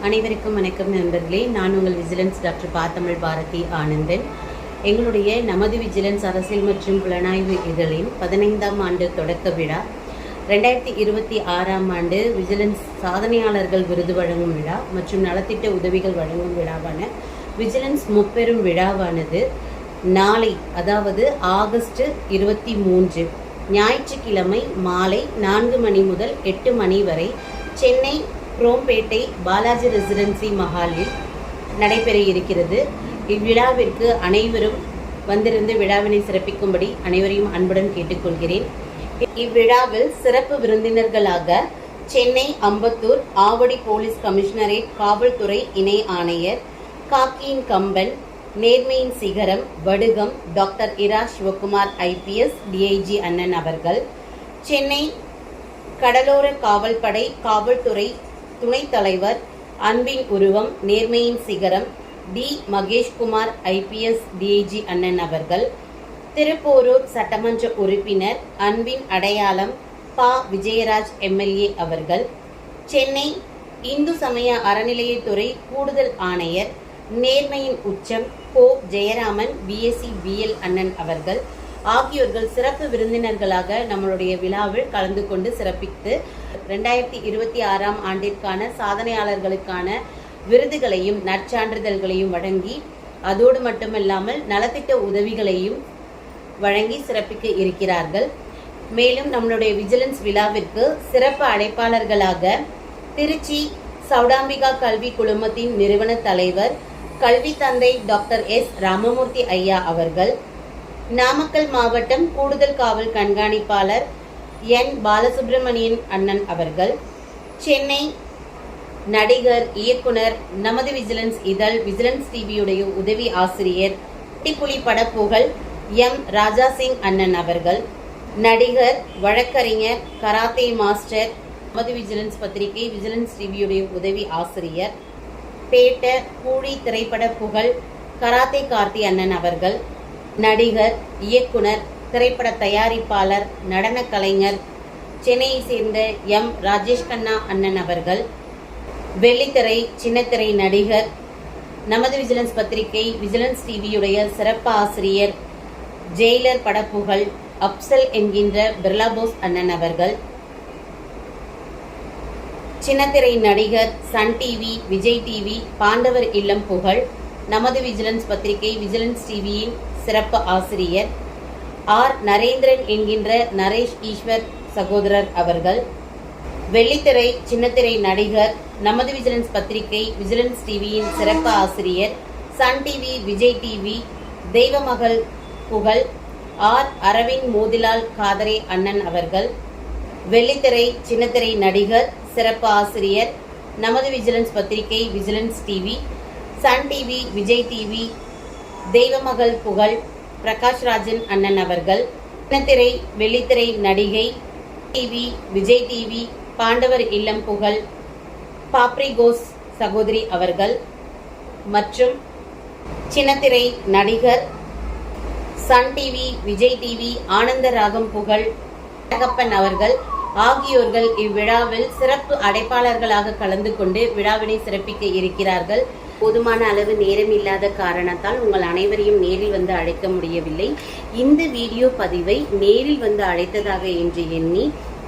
அனைவருக்கும் வணக்கம் நண்பர்களே. நான் உங்கள் விஜிலன்ஸ் டாக்டர் தமிழ் பாரதி ஆனந்தன். எங்களுடைய நமது விஜிலன்ஸ் அரசியல் மற்றும் புலனாய்வு இதழின் 15ஆம் ஆண்டு தொடக்க விழா, 2026ஆம் ஆண்டு விஜிலன்ஸ் சாதனையாளர்கள் விருது வழங்கும் விழா மற்றும் நலத்திட்ட உதவிகள் வழங்கும் விழாவான விஜிலன்ஸ் முப்பெரும் விழாவானது நாளை, அதாவது ஆகஸ்ட் 23 ஞாயிற்றுக்கிழமை மாலை 4 மணி முதல் 8 மணி வரை சென்னை குரோம்பேட்டை பாலாஜி ரெசிடென்சி மஹாலில் நடைபெற இருக்கிறது. இவ்விழாவிற்கு அனைவரும் வந்திருந்து விழாவினை சிறப்பிக்கும்படி அனைவரையும் அன்புடன் கேட்டுக்கொள்கிறேன். இவ்விழாவில் சிறப்பு விருந்தினர்களாக சென்னை அம்பத்தூர் ஆவடி போலீஸ் கமிஷனரேட் காவல்துறை இணை ஆணையர், காக்கியின் கம்பன், நேர்மையின் சிகரம், வடுகம் டாக்டர் இரா சிவகுமார் IPS DIG அண்ணன் அவர்கள், சென்னை கடலோர காவல்படை காவல்துறை துணைத் தலைவர், அன்பின் உருவம், நேர்மையின் சிகரம் D மகேஷ்குமார் IPS DIG அண்ணன் அவர்கள், திருப்போரூர் சட்டமன்ற உறுப்பினர், அன்பின் அடையாளம் பா விஜயராஜ் MLA அவர்கள், சென்னை இந்து சமய அறநிலையத்துறை கூடுதல் ஆணையர், நேர்மையின் உச்சம் கோ ஜெயராமன் BSc BL அண்ணன் அவர்கள் ஆகியோர்கள் சிறப்பு விருந்தினர்களாக நம்மளுடைய விழாவில் கலந்து கொண்டு சிறப்பித்து 2026ஆம் ஆண்டிற்கான சாதனையாளர்களுக்கான விருதுகளையும் நற்சான்றிதழ்களையும் வழங்கி, அதோடு மட்டுமல்லாமல் நலத்திட்ட உதவிகளையும் வழங்கி சிறப்பிக்க இருக்கிறார்கள். மேலும் நம்மளுடைய விஜிலன்ஸ் விழாவிற்கு சிறப்பு அழைப்பாளர்களாக திருச்சி சௌடாம்பிகா கல்வி குழுமத்தின் நிறுவன தலைவர், கல்வி தந்தை டாக்டர் S ராமமூர்த்தி ஐயா அவர்கள், நாமக்கல் மாவட்டம் கூடுதல் காவல் கண்காணிப்பாளர் N பாலசுப்ரமணியன் அண்ணன் அவர்கள், சென்னை நடிகர், இயக்குனர், நமது விஜிலன்ஸ் இதழ் விஜிலன்ஸ் டிவியுடைய உதவி ஆசிரியர், புலி படப்புகழ் M ராஜாசிங் அண்ணன் அவர்கள், நடிகர், வழக்கறிஞர், கராத்தே மாஸ்டர், நமது விஜிலன்ஸ் பத்திரிகை விஜிலன்ஸ் டிவியுடைய உதவி ஆசிரியர், பேட்ட கூலி திரைப்பட புகழ் கராத்தே கார்த்தி அண்ணன் அவர்கள், நடிகர், இயக்குனர், திரைப்பட தயாரிப்பாளர், நடன கலைஞர், சென்னையை சேர்ந்த M ராஜேஷ் கண்ணா அண்ணன் அவர்கள், வெள்ளித்திரை சின்னத்திரை நடிகர், நமது விஜிலன்ஸ் பத்திரிகை விஜிலன்ஸ் டிவியுடைய சிறப்பு ஆசிரியர், ஜெயிலர் படப்புகழ் அப்சல் என்கின்ற பிர்லாபோஸ் அண்ணன் அவர்கள், சின்னத்திரை நடிகர், சன் டிவி, விஜய் டிவி, பாண்டவர் இல்லம் புகழ், நமது விஜிலன்ஸ் பத்திரிகை விஜிலன்ஸ் டிவியின் சிறப்பு ஆசிரியர், R நரேந்திரன் என்கின்ற நரேஷ் ஈஸ்வர் சகோதரர் அவர்கள், வெள்ளித்திரை சின்னத்திரை நடிகர், நமது விஜிலன்ஸ் பத்திரிகை விஜிலன்ஸ் டிவியின் சிறப்பு ஆசிரியர், Sun TV, Vijay TV, Deivamagal புகழ் R அரவிந்த் மோதிலால் காதரே அண்ணன் அவர்கள், வெள்ளித்திரை சின்னத்திரை நடிகர், சிறப்பு ஆசிரியர், நமது விஜிலன்ஸ் பத்திரிகை Vigilance TV, Sun TV, Vijay TV, Deivamagal புகழ் பிரகாஷ் ராஜன் அண்ணன் அவர்கள், சின்னத்திரை வெள்ளித்திரை நடிகை, டிவி, விஜய் டிவி, பாண்டவர் இல்லம் புகழ் பாப்ரிகோஸ் சகோதரி அவர்கள் மற்றும் சின்னத்திரை நடிகர், சன் டிவி, விஜய் டிவி, ஆனந்த ராகம் புகழ் தகப்பன் அவர்கள் ஆகியோர்கள் இவ்விழாவில் சிறப்பு அழைப்பாளர்களாக கலந்து கொண்டு விழாவினை சிறப்பிக்க இருக்கிறார்கள். போதுமான அளவு நேரம் இல்லாத காரணத்தால் உங்கள் அனைவரையும் நேரில் வந்து அழைக்க முடியவில்லை. இந்த வீடியோ பதிவை நேரில் வந்து அழைத்ததாக என்று எண்ணி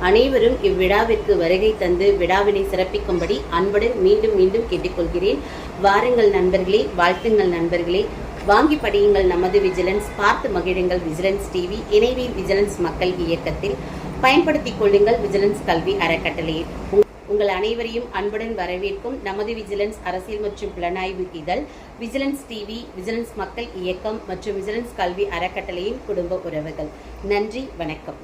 அனைவரும் இவ்விழாவிற்கு வருகை தந்து விழாவினை சிறப்பிக்கும்படி அன்புடன் மீண்டும் மீண்டும் கேட்டுக்கொள்கிறேன். வாருங்கள் நண்பர்களே, வாழ்த்துங்கள் நண்பர்களே, வாங்கி படியுங்கள் நமது விஜிலன்ஸ், பார்த்து மகிழுங்கள் விஜிலன்ஸ் டிவி, இணைவில் விஜிலன்ஸ் மக்கள் இயக்கத்தில் பயன்படுத்திக் கொள்ளுங்கள் விஜிலன்ஸ் கல்வி அறக்கட்டளையை. உங்கள் அனைவரையும் அன்புடன் வரவேற்கும் நமது விஜிலன்ஸ் அரசியல் மற்றும் புலனாய்வு இதழ், விஜிலன்ஸ் டிவி, விஜிலன்ஸ் மக்கள் இயக்கம் மற்றும் விஜிலன்ஸ் கல்வி அறக்கட்டளையின் குடும்ப உறவுகள். நன்றி, வணக்கம்.